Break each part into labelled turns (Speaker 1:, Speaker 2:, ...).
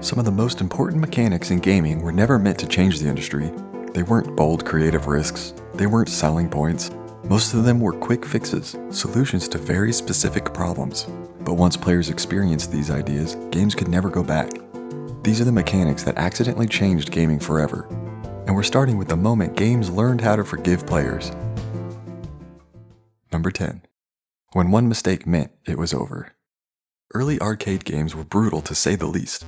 Speaker 1: Some of the most important mechanics in gaming were never meant to change the industry. They weren't bold creative risks. They weren't selling points. Most of them were quick fixes, solutions to very specific problems. But once players experienced these ideas, games could never go back. These are the mechanics that accidentally changed gaming forever. And we're starting with the moment games learned how to forgive players. Number 10. When one mistake meant it was over. Early arcade games were brutal to say the least.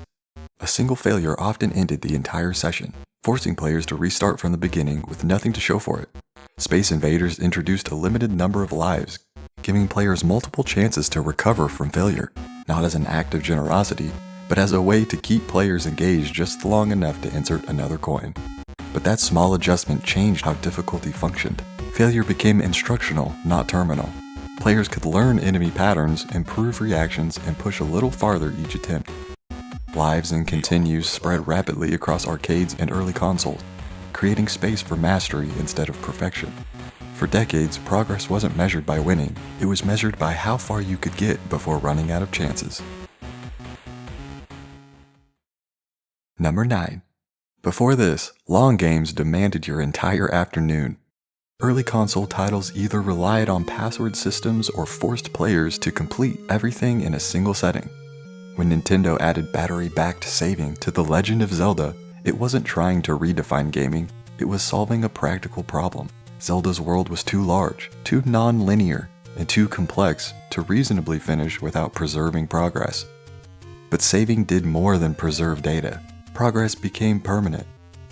Speaker 1: A single failure often ended the entire session, forcing players to restart from the beginning with nothing to show for it. Space Invaders introduced a limited number of lives, giving players multiple chances to recover from failure, not as an act of generosity, but as a way to keep players engaged just long enough to insert another coin. But that small adjustment changed how difficulty functioned. Failure became instructional, not terminal. Players could learn enemy patterns, improve reactions, and push a little farther each attempt. Lives and continues spread rapidly across arcades and early consoles, creating space for mastery instead of perfection. For decades, progress wasn't measured by winning, it was measured by how far you could get before running out of chances. Number 9. Before this, long games demanded your entire afternoon. Early console titles either relied on password systems or forced players to complete everything in a single setting. When Nintendo added battery-backed saving to The Legend of Zelda, it wasn't trying to redefine gaming, it was solving a practical problem. Zelda's world was too large, too non-linear, and too complex to reasonably finish without preserving progress. But saving did more than preserve data. Progress became permanent.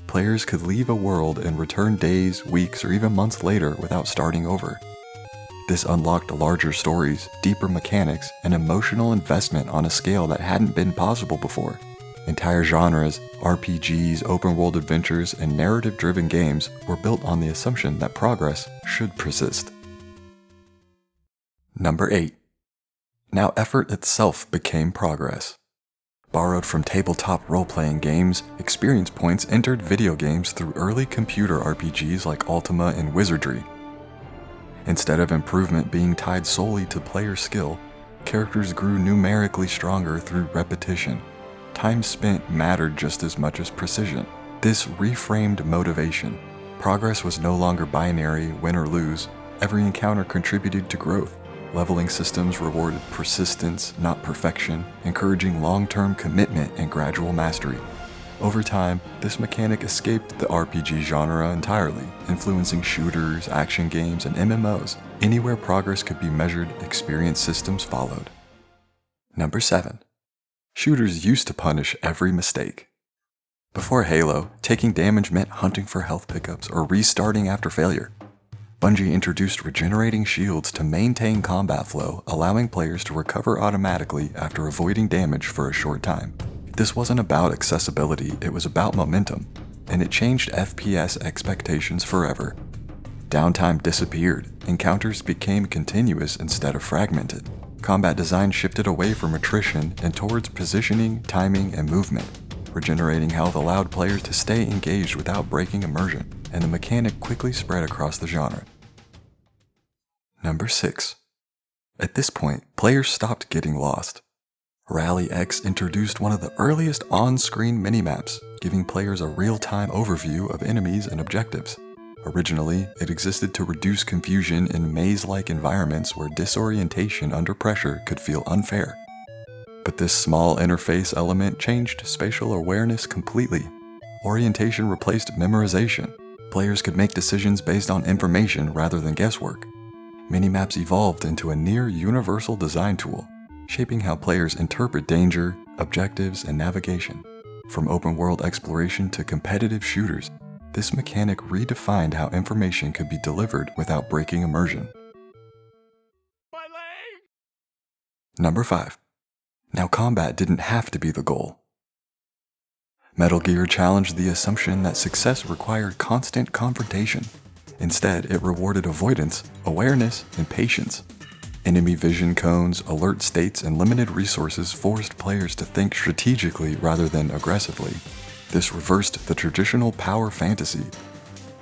Speaker 1: Players could leave a world and return days, weeks, or even months later without starting over. This unlocked larger stories, deeper mechanics, and emotional investment on a scale that hadn't been possible before. Entire genres, RPGs, open-world adventures, and narrative-driven games were built on the assumption that progress should persist. Number 8. Now effort itself became progress. Borrowed from tabletop role-playing games, experience points entered video games through early computer RPGs like Ultima and Wizardry. Instead of improvement being tied solely to player skill, characters grew numerically stronger through repetition. Time spent mattered just as much as precision. This reframed motivation. Progress was no longer binary, win or lose. Every encounter contributed to growth. Leveling systems rewarded persistence, not perfection, encouraging long-term commitment and gradual mastery. Over time, this mechanic escaped the RPG genre entirely, influencing shooters, action games, and MMOs. Anywhere progress could be measured, experience systems followed. Number 7. Shooters used to punish every mistake. Before Halo, taking damage meant hunting for health pickups or restarting after failure. Bungie introduced regenerating shields to maintain combat flow, allowing players to recover automatically after avoiding damage for a short time. This wasn't about accessibility, it was about momentum, and it changed FPS expectations forever. Downtime disappeared, encounters became continuous instead of fragmented. Combat design shifted away from attrition and towards positioning, timing, and movement. Regenerating health allowed players to stay engaged without breaking immersion, and the mechanic quickly spread across the genre. Number 6. At this point, players stopped getting lost. Rally X introduced one of the earliest on-screen minimaps, giving players a real-time overview of enemies and objectives. Originally, it existed to reduce confusion in maze-like environments where disorientation under pressure could feel unfair. But this small interface element changed spatial awareness completely. Orientation replaced memorization. Players could make decisions based on information rather than guesswork. Minimaps evolved into a near-universal design tool, shaping how players interpret danger, objectives, and navigation. From open-world exploration to competitive shooters, this mechanic redefined how information could be delivered without breaking immersion.
Speaker 2: My leg!
Speaker 1: Number 5. Now combat didn't have to be the goal. Metal Gear challenged the assumption that success required constant confrontation. Instead, it rewarded avoidance, awareness, and patience. Enemy vision cones, alert states, and limited resources forced players to think strategically rather than aggressively. This reversed the traditional power fantasy.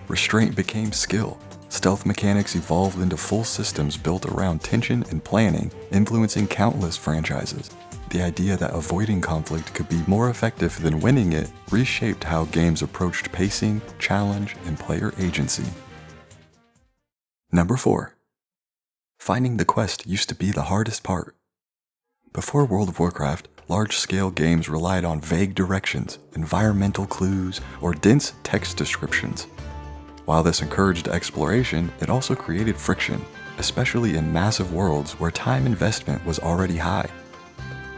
Speaker 1: Restraint became skill. Stealth mechanics evolved into full systems built around tension and planning, influencing countless franchises. The idea that avoiding conflict could be more effective than winning it reshaped how games approached pacing, challenge, and player agency. Number 4. Finding the quest used to be the hardest part. Before World of Warcraft, large-scale games relied on vague directions, environmental clues, or dense text descriptions. While this encouraged exploration, it also created friction, especially in massive worlds where time investment was already high.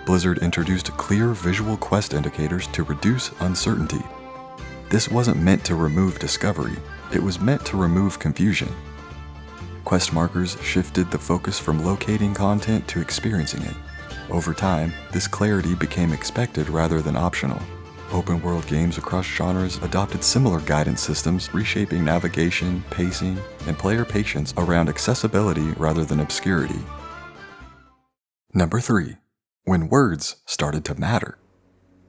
Speaker 1: Blizzard introduced clear visual quest indicators to reduce uncertainty. This wasn't meant to remove discovery, it was meant to remove confusion. Quest markers shifted the focus from locating content to experiencing it. Over time, this clarity became expected rather than optional. Open-world games across genres adopted similar guidance systems, reshaping navigation, pacing, and player patience around accessibility rather than obscurity. Number 3. When words started to matter.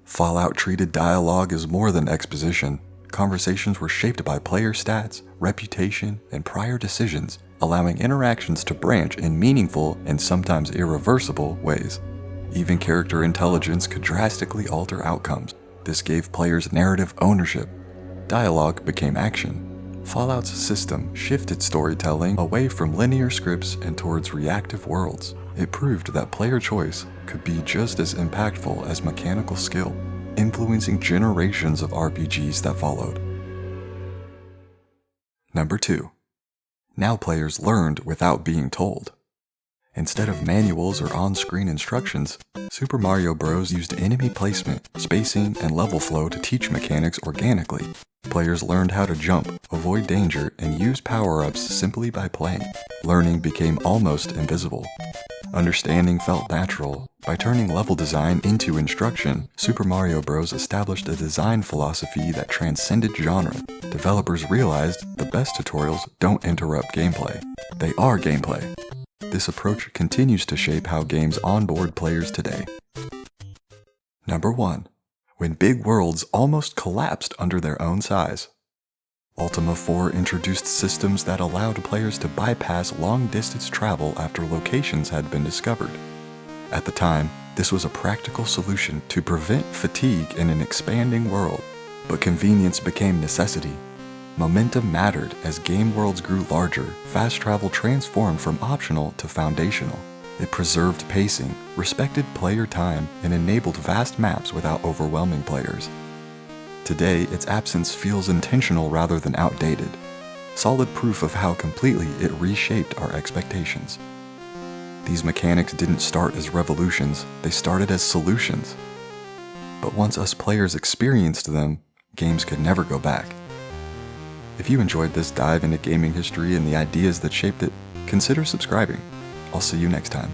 Speaker 1: Fallout treated dialogue as more than exposition. Conversations were shaped by player stats, reputation, and prior decisions, allowing interactions to branch in meaningful and sometimes irreversible ways. Even character intelligence could drastically alter outcomes. This gave players narrative ownership. Dialogue became action. Fallout's system shifted storytelling away from linear scripts and towards reactive worlds. It proved that player choice could be just as impactful as mechanical skill, influencing generations of RPGs that followed. Number 2. Now players learned without being told. Instead of manuals or on-screen instructions, Super Mario Bros. Used enemy placement, spacing, and level flow to teach mechanics organically. Players learned how to jump, avoid danger, and use power-ups simply by playing. Learning became almost invisible. Understanding felt natural. By turning level design into instruction, Super Mario Bros. Established a design philosophy that transcended genre. Developers realized the best tutorials don't interrupt gameplay. They are gameplay. This approach continues to shape how games onboard players today. Number 1. When big worlds almost collapsed under their own size. Ultima 4 introduced systems that allowed players to bypass long-distance travel after locations had been discovered. At the time, this was a practical solution to prevent fatigue in an expanding world, but convenience became necessity. Momentum mattered as game worlds grew larger. Fast travel transformed from optional to foundational. It preserved pacing, respected player time, and enabled vast maps without overwhelming players. Today, its absence feels intentional rather than outdated, solid proof of how completely it reshaped our expectations. These mechanics didn't start as revolutions, they started as solutions. But once us players experienced them, games could never go back. If you enjoyed this dive into gaming history and the ideas that shaped it, consider subscribing. I'll see you next time.